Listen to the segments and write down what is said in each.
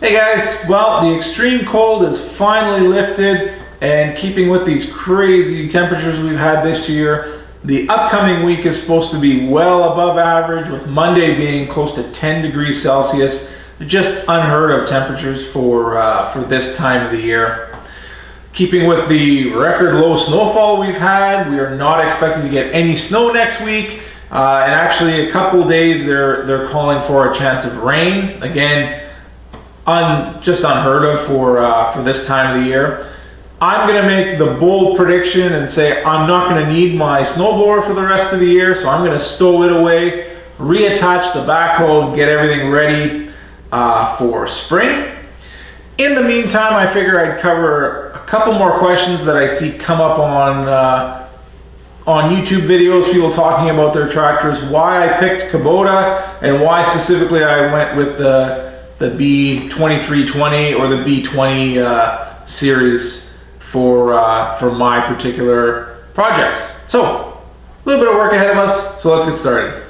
Hey guys, well, the extreme cold is finally lifted, and keeping with these crazy temperatures we've had this year, the upcoming week is supposed to be well above average, with Monday being close to 10 degrees Celsius. Just unheard of temperatures for this time of the year. Keeping with the record low snowfall we've had, we are not expecting to get any snow next week. And actually a couple days they're calling for a chance of rain. Again, just unheard of for this time of the year. I'm gonna make the bold prediction and say I'm not gonna need my snowblower for the rest of the year, so I'm gonna stow it away, reattach the backhoe, and get everything ready for spring. In the meantime, I figure I'd cover a couple more questions that I see come up on YouTube videos, people talking about their tractors, why I picked Kubota, and why specifically I went with the B2320 or the B20 series for my particular projects. So, a little bit of work ahead of us, so let's get started.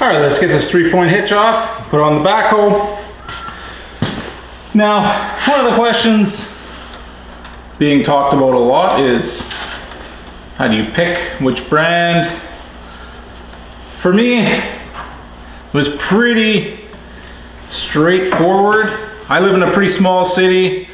All right, let's get this 3-point hitch off, put on the backhoe. Now, one of the questions being talked about a lot is how do you pick which brand For me, it was pretty straightforward. I live in a pretty small city.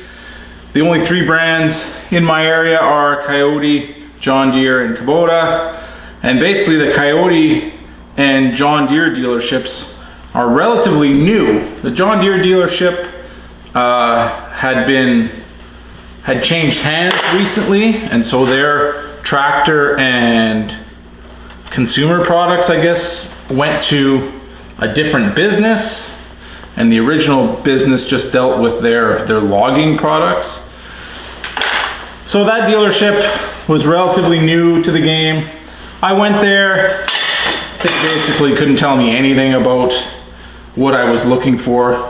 The only 3 brands in my area are Coyote, John Deere, and Kubota. And basically the Coyote and John Deere dealerships are relatively new. The John Deere dealership had changed hands recently, and so their tractor and consumer products, I guess, went to a different business, and the original business just dealt with their logging products. So that dealership was relatively new to the game. I went there. They basically couldn't tell me anything about what I was looking for.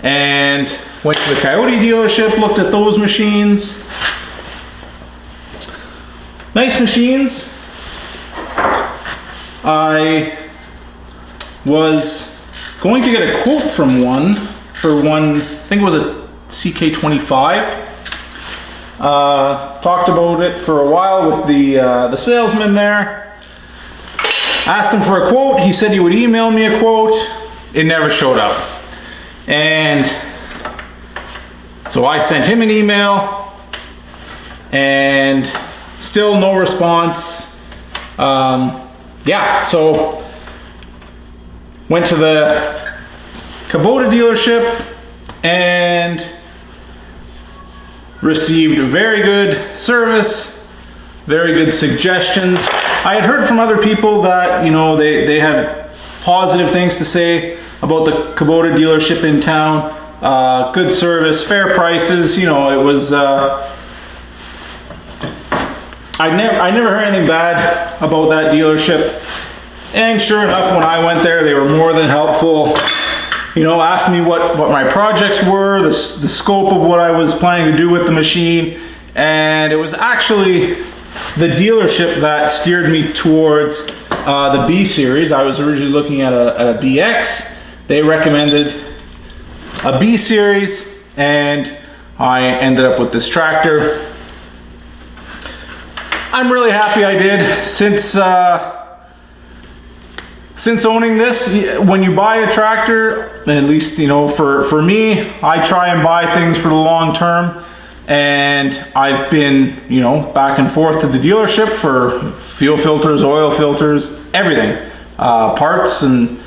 And went to the Coyote dealership, looked at those machines. Nice machines. I was going to get a quote from one, I think it was a CK25. Talked about it for a while with the salesman there. Asked him for a quote. He said he would email me a quote. It never showed up. And so I sent him an email and still no response. Yeah, so went to the Kubota dealership and received very good service, very good suggestions. I had heard from other people that, you know, they had positive things to say about the Kubota dealership in town. Good service, fair prices, you know, it was, I never heard anything bad about that dealership. And sure enough, when I went there, they were more than helpful. You know, asked me what my projects were, the scope of what I was planning to do with the machine. And it was actually the dealership that steered me towards the B series. I was originally looking at a BX. They recommended a B series, and I ended up with this tractor. I'm really happy I did. Since owning this, when you buy a tractor, at least, you know, for me, I try and buy things for the long term. And I've been, you know, back and forth to the dealership for fuel filters, oil filters, everything, parts and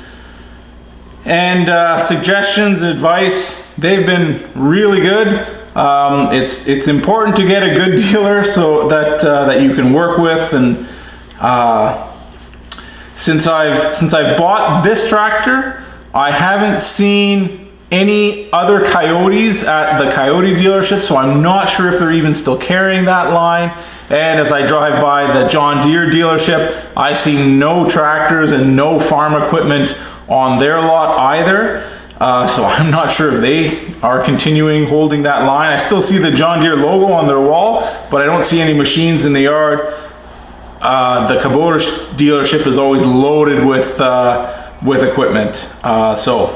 suggestions, advice. They've been really good. It's important to get a good dealer so that you can work with. And since I've bought this tractor, I haven't seen any other Coyotes at the Coyote dealership, so I'm not sure if they're even still carrying that line. And as I drive by the John Deere dealership, I see no tractors and no farm equipment on their lot either. So I'm not sure if they are continuing holding that line. I still see the John Deere logo on their wall, but I don't see any machines in the yard. The Kubota dealership is always loaded with equipment. So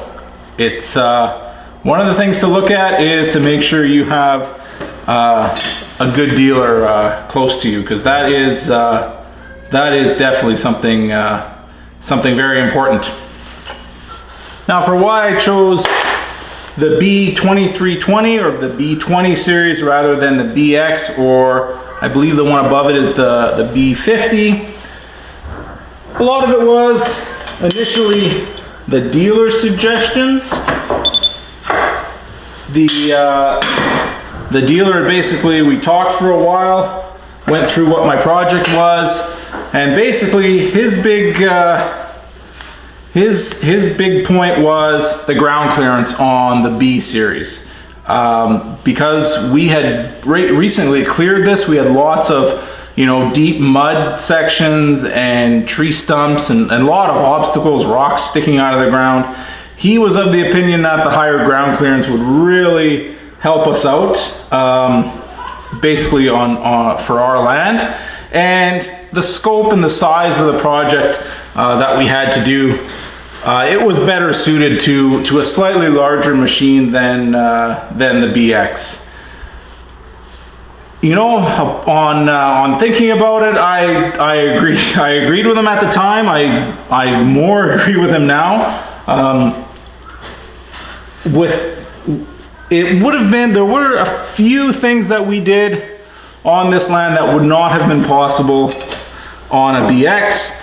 it's one of the things to look at is to make sure you have a good dealer close to you, because that is definitely something very important. Now, for why I chose the B2320 or the B20 series rather than the BX, or I believe the one above it is the B50. A lot of it was initially the dealer suggestions. The dealer basically, we talked for a while, went through what my project was, and basically his big point was the ground clearance on the B series. Because we had recently cleared this, we had lots of, you know, deep mud sections and tree stumps and a lot of obstacles, rocks sticking out of the ground. He was of the opinion that the higher ground clearance would really help us out, basically for our land. And the scope and the size of the project that we had to do, it was better suited to a slightly larger machine than the BX. You know, on thinking about it, I agree. I agreed with him at the time. I more agree with him now. It would have been, there were a few things that we did on this land that would not have been possible on a BX.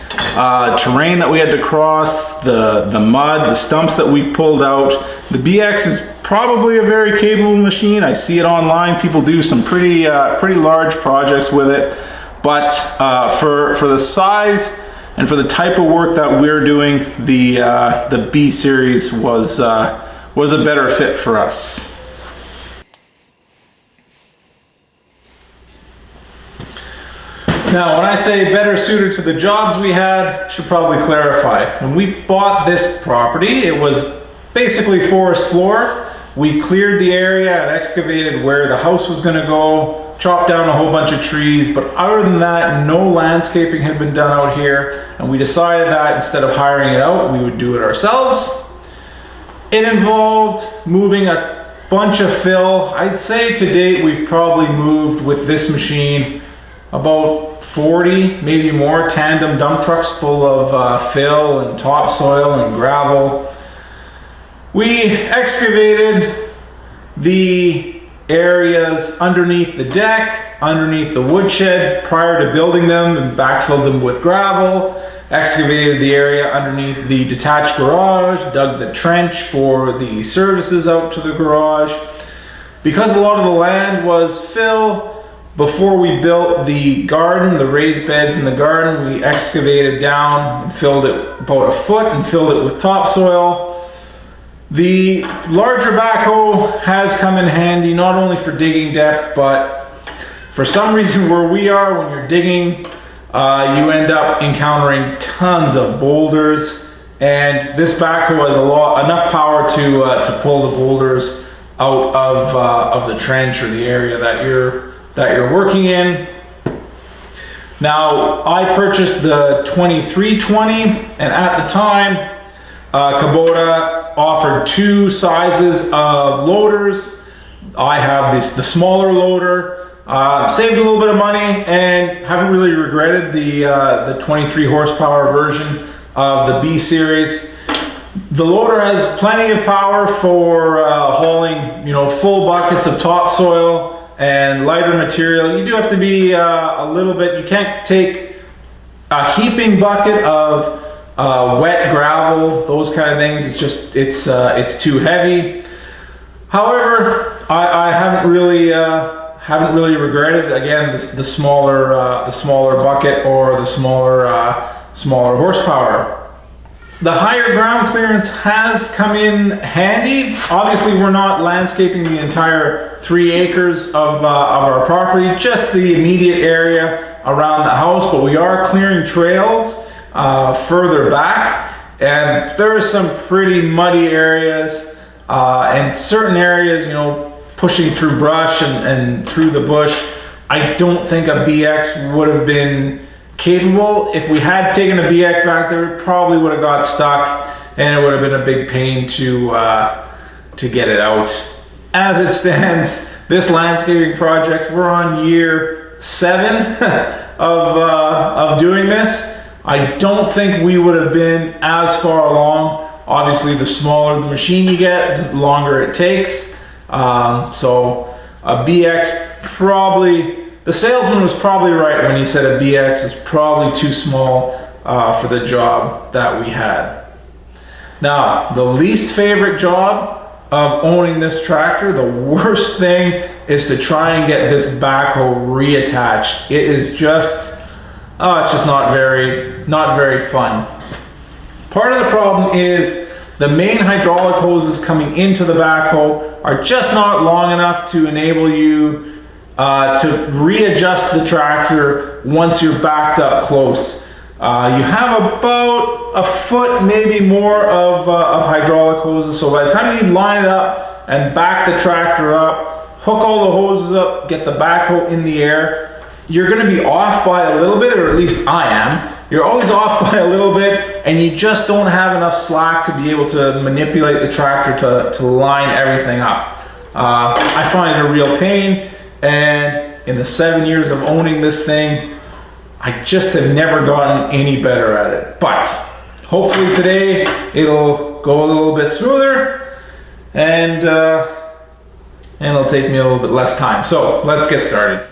Terrain that we had to cross, the mud, the stumps that we've pulled out. The BX is probably a very capable machine. I see it online. People do some pretty large projects with it. But for the size and for the type of work that we're doing, the B series was a better fit for us. Now, when I say better suited to the jobs we had, I should probably clarify. When we bought this property, it was basically forest floor. We cleared the area and excavated where the house was going to go, chopped down a whole bunch of trees, but other than that, no landscaping had been done out here, and we decided that instead of hiring it out, we would do it ourselves. It involved moving a bunch of fill. I'd say to date we've probably moved with this machine about 40, maybe more, tandem dump trucks full of fill and topsoil and gravel. We excavated the areas underneath the deck, underneath the woodshed prior to building them, and backfilled them with gravel. Excavated the area underneath the detached garage, dug the trench for the services out to the garage. Because a lot of the land was fill, before we built the garden, the raised beds in the garden, we excavated down and filled it about a foot and filled it with topsoil. The larger backhoe has come in handy, not only for digging depth, but for some reason where we are, when you're digging, you end up encountering tons of boulders, and this backhoe has enough power to pull the boulders out of the trench or the area that you're working in. Now, I purchased the 2320, and at the time, Kubota offered two sizes of loaders. I have the smaller loader. Saved a little bit of money and haven't really regretted the 23 horsepower version of the B series. The loader has plenty of power for hauling, full buckets of topsoil and lighter material. You do have to be a little bit, you can't take a heaping bucket of wet gravel, those kind of things. It's too heavy. However, I haven't really regretted, again, the smaller bucket or the smaller horsepower. The higher ground clearance has come in handy. Obviously, we're not landscaping the entire 3 acres of our property, just the immediate area around the house, but we are clearing trails further back, and there are some pretty muddy areas and certain areas, pushing through brush and through the bush. I don't think a BX would have been capable. If we had taken a BX back there, it probably would have got stuck, and it would have been a big pain to get it out. As it stands, this landscaping project, we're on year 7 of doing this. I don't think we would have been as far along. Obviously, the smaller the machine you get, the longer it takes. So a BX probably, the salesman was probably right when he said a BX is probably too small for the job that we had. Now, the least favorite job of owning this tractor, the worst thing, is to try and get this backhoe reattached. It is just, it's just not very fun. Part of the problem is the main hydraulic hoses coming into the backhoe are just not long enough to enable you to readjust the tractor once you're backed up close. You have about a foot, maybe more of hydraulic hoses, so by the time you line it up and back the tractor up, hook all the hoses up, get the backhoe in the air, you're going to be off by a little bit, or at least I am. You're always off by a little bit, and you just don't have enough slack to be able to manipulate the tractor to line everything up. I find it a real pain, and in the 7 years of owning this thing. I just have never gotten any better at it. But hopefully today it'll go a little bit smoother and it'll take me a little bit less time. So let's get started.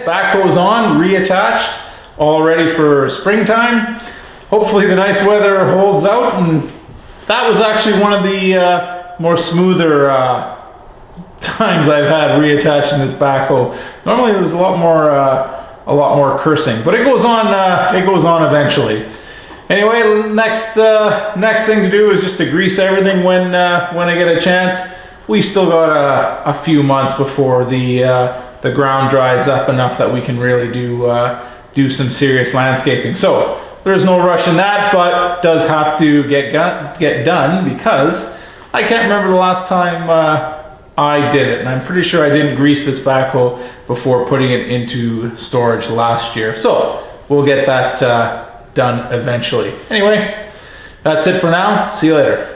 Backhoe's on, reattached, all ready for springtime. Hopefully the nice weather holds out, and that was actually one of the more smoother times I've had reattaching this backhoe. Normally there was a lot more cursing, but it goes on eventually. Anyway, next thing to do is just to grease everything when I get a chance. We still got a few months before the ground dries up enough that we can really do some serious landscaping. So there's no rush in that, but it does have to get done because I can't remember the last time I did it, and I'm pretty sure I didn't grease this backhoe before putting it into storage last year. So we'll get that done eventually. Anyway, that's it for now. See you later.